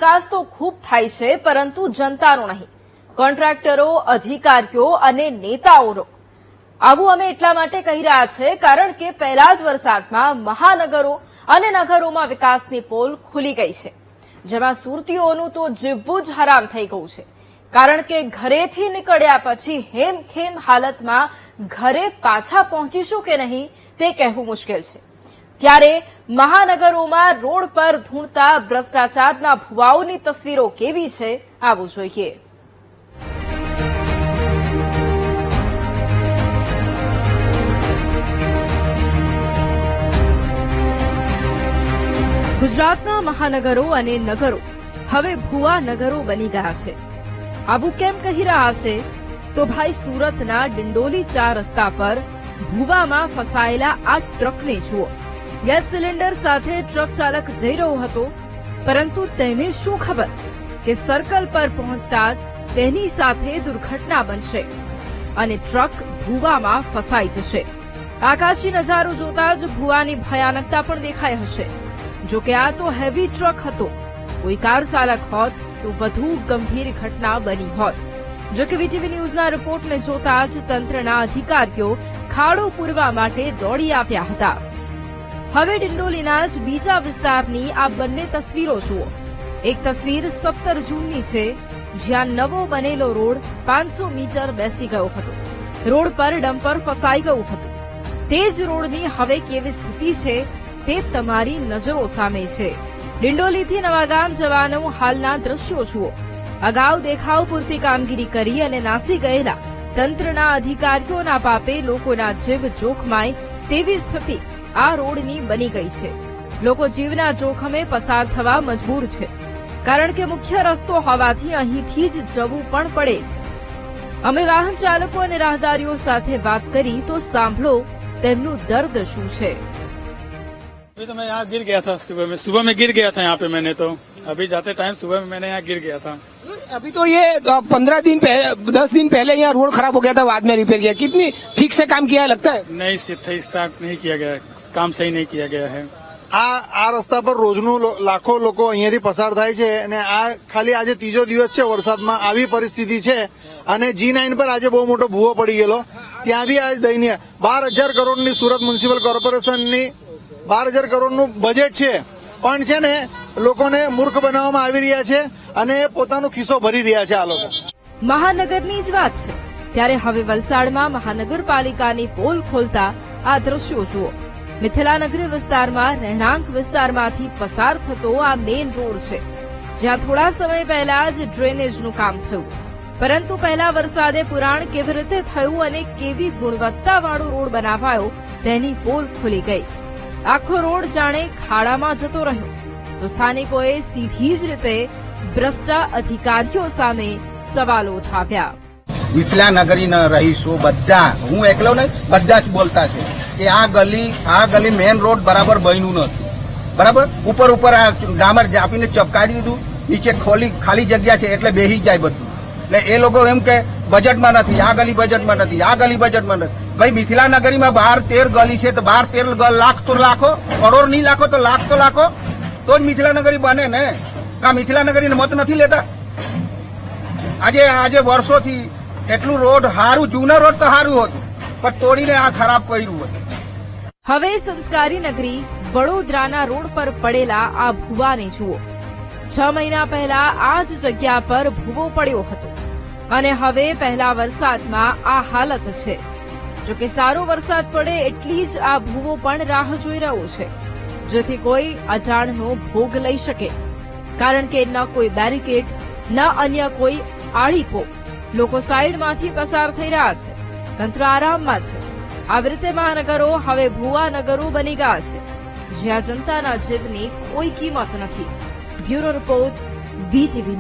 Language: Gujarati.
વિકાસ તો ખૂબ થાય છે, પરંતુ જનતાનો નહીં, કોન્ટ્રાક્ટરો, અધિકારીઓ અને નેતાઓનો. આવું અમે એટલા માટે કહી રહ્યા છે કારણ કે પહેલા જ વરસાદમાં મહાનગરો અને નગરોમાં વિકાસની પોલ ખુલી ગઈ છે, જેમાં સુરતીઓનું તો જીવવું જ હરામ થઈ ગયું છે. કારણ કે ઘરેથી નીકળ્યા પછી હેમખેમ હાલતમાં ઘરે પાછા પહોંચીશું કે નહીં તે કહેવું મુશ્કેલ છે. ત્યારે મહાનગરોમાં રોડ પર ધૂળતા ભ્રષ્ટાચારના ભુવાઓની તસવીરો કેવી છે, આવું જોઈએ. ગુજરાતના મહાનગરો અને નગરો હવે ભુવા નગરો બની ગયા છે. આવું કેમ કહી રહ્યા છે? તો ભાઈ, સુરતના ડિંડોલી 4 રસ્તા પર ભુવામાં ફસાયેલા આ ટ્રકને જુઓ. ગેસ સિલિન્ડર સાથે ટ્રક ચાલક જઈ રહ્યો હતો, પરંતુ તેને શું ખબર કે સર્કલ પર પહોંચતા જ તેની સાથે દુર્ઘટના બનશે અને ટ્રક ભુવામાં ફસાઈ જશે. આકાશી નજારો જોતા જ ભુવાની ભયાનકતા પણ દેખાઈ હશે. જો કે આ તો હેવી ટ્રક હતો. કોઈ કાર ચાલક હોત તો વધુ ગંભીર ઘટના બની હોત. જો કે વીટીવી ન્યૂઝના રિપોર્ટને જોતા જ તંત્રના અધિકારીઓ ખાડો પૂરવા માટે દોડી આવ્યા હતા. હવે ડિંડોલીના જ બીજા વિસ્તારની આ બંને તસવીરો જુઓ. એક તસવીર 17 જૂનની છે, જ્યાં નવો બનેલો રોડ 500 મીટર બેસી ગયો હતો. રોડ પર ડમ્પર ફસાઈ ગયું હતું. તે જ રોડની હવે કેવી સ્થિતિ છે તે તમારી નજરો સામે છે. ડિંડોલીથી નવાગામ જવાનું હાલના દ્રશ્યો જુઓ. અગાઉ દેખાવ પૂરતી કામગીરી કરી અને નાસી ગયેલા તંત્રના અધિકારીઓના પાપે લોકોના જીવ જોખમાય તેવી સ્થિતિ આ રોડની બની ગઈ છે. લોકો જીવના જોખમે પસાર થવા મજબૂર છે, કારણ કે મુખ્ય રસ્તો હોવાથી અહીંથી જ જવું પણ પડે છે. અમે વાહન ચાલકો અને રાહદારીઓ સાથે વાત કરી તો સાંભળો તેમનું દર્દ શું છે. अभी तो मैं यहाँ गिर गया था सुबह में गिर गया था यहाँ पे मैंने तो अभी जाते टाइम सुबह में मैंने यहाँ गिर गया था. अभी तो ये 10 दिन पहले यहाँ रोड खराब हो गया था, बाद में रिपेयर किया. कितनी ठीक से काम किया है लगता है? नहीं स्टार्ट नहीं किया गया है, काम सही नहीं किया गया है. આ રસ્તા પર રોજનું લાખો લોકો અહીંયાથી પસાર થાય છે અને આ ખાલી આજે ત્રીજો દિવસ છે વરસાદમાં આવી પરિસ્થિતિ છે. અને G9 પર આજે બહુ મોટો ભૂવો પડી ગયેલો, ત્યાં બી આજ દયનીય 12,000 કરોડની સુરત મ્યુનિસિપલ કોર્પોરેશનની 12,000 કરોડનું બજેટ છે, પણ છે ને લોકોને મૂર્ખ બનાવવામાં આવી રહ્યા છે અને પોતાનો ખિસ્સો ભરી રહ્યા છે આ લોકો. મહાનગરની જ વાત છે, ત્યારે હવે વલસાડમાં મહાનગરપાલિકાની પોલ ખોલતા આ દ્રશ્યો જુઓ. મિથિલાનગરી વિસ્તારમાં રહેણાંક વિસ્તારમાંથી પસાર થતો આ મેઇન રોડ છે, જ્યાં થોડા સમય પહેલા જ ડ્રેનેજનું કામ થયું. પરંતુ પહેલા વરસાદે પુરાણ કેવી રીતે થયું અને કેવી ગુણવત્તાવાળો રોડ બનાવાયો તેની પોલ ખુલી ગઈ. આખો રોડ જાણે ખાડામાં જતો રહ્યો. તો સ્થાનિકોએ સીધી જ રીતે ભ્રષ્ટ અધિકારીઓ સામે સવાલો ઉઠાવ્યા. મિથિલા નગરીના રહીશો બધા, હું એકલો નહીં, બધા જ બોલતા છે કે આ ગલી મેઇન રોડ બરાબર બન્યું નથી. બરાબર ઉપર આ ડામર આપીને ચપકાડી દીધું, નીચે ખાલી જગ્યા છે એટલે બેસી જાય બધું. એટલે એ લોકો એમ કે બજેટમાં નથી, આ ગલી બજેટમાં નથી, આ ગલી બજેટમાં નથી. ભાઈ મિથિલા નગરીમાં 12-13 ગલી છે, તો 12-13 લાખ તો લાખો, કરોડ નહીં લાખો તો લાખો તો જ મિથિલા નગરી બને ને. આ મિથિલા નગરીને મત નથી લેતા. આજે વર્ષોથી એટલું રોડ સારું, જૂના રોડ તો સારું હતું, પણ તોડીને આ ખરાબ કર્યું હતું. હવે સંસ્કારી નગરી વડોદરાના રોડ પર પડેલા આ ભુવાને જુઓ. 6 મહિના પહેલા આ જ જગ્યા પર ભુવો પડ્યો હતો અને હવે પહેલા વરસાદમાં આ હાલત છે. જો કે સારો વરસાદ પડે એટલી જ આ ભુવો પણ રાહ જોઈ રહ્યો છે, જેથી કોઈ અજાણનો ભોગ લઈ શકે. કારણ કે ન કોઈ બેરિકેડ, ન અન્ય કોઈ આડીપો. લોકો સાઈડમાંથી પસાર થઈ રહ્યા છે. તંત્ર આરામમાં છે. આવી રીતે મહાનગરો હવે ભુવા નગરો બની ગયા છે, જ્યાં જનતાના જીવની કોઈ કિંમત નથી. Bureau report, VTV.